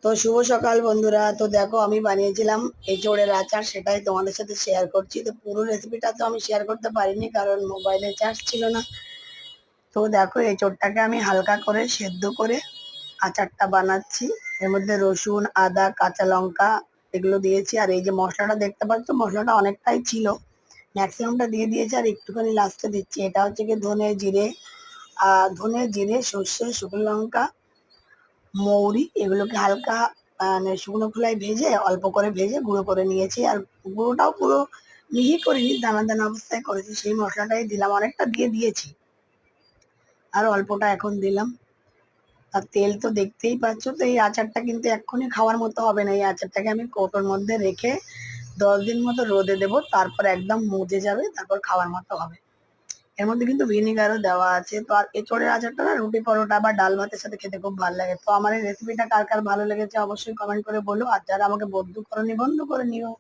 তো শুভ সকাল বন্ধুরা। তো দেখো আমি বানিয়েছিলাম এঁচোড়ের আচার, সেটাই তোমাদের সাথে শেয়ার করছি। তো পুরো রেসিপিটা তো আমি শেয়ার করতে পারিনি কারণ মোবাইলে চার্জ ছিল না। তো দেখো এঁচোড়টাকে আমি হালকা করে সেদ্ধ করে আচারটা বানাচ্ছি। এর মধ্যে রসুন, আদা, কাঁচা লঙ্কা এগুলো দিয়েছি। আর এই যে মশলাটা দেখতে পাচ্ছ, মশলাটা অনেকটাই ছিল, ম্যাক্সিমামটা দিয়ে দিয়েছি আর একটুখানি লাস্টে দিচ্ছি। এটা হচ্ছে কি ধনে জিরে সর্ষে শুকনো লঙ্কা মৌরি, এগুলোকে হালকা মানে শুকনো খোলায় ভেজে অল্প করে ভেজে গুঁড়ো করে নিয়েছি। আর গুঁড়োটাও পুরো মিহি করিনি, দানা দানা অবস্থায় করেছি। সেই মশলাটাই দিলাম, অনেকটা দিয়ে দিয়েছি আর অল্পটা এখন দিলাম। আর তেল তো দেখতেই পাচ্ছ। তো এই আচারটা কিন্তু এক্ষুনি খাওয়ার মতো হবে না, এই আচারটাকে আমি কৌটোর মধ্যে রেখে 10 দিন মতো রোদে দেবো, তারপর একদম মজে যাবে, তারপর খাওয়ার মতো হবে। এর মধ্যে কিন্তু ভিনিগারও দেওয়া আছে। তো আর এঁচোড়ের আচারটা না রুটি পরোটা বা ডাল ভাতের সাথে খেতে খুব ভালো লাগে। তো আমার এই রেসিপিটা কার কার ভালো লেগেছে অবশ্যই কমেন্ট করে বলো। আর যারা আমাকে বন্ধু করনি, বন্ধু করে নিও।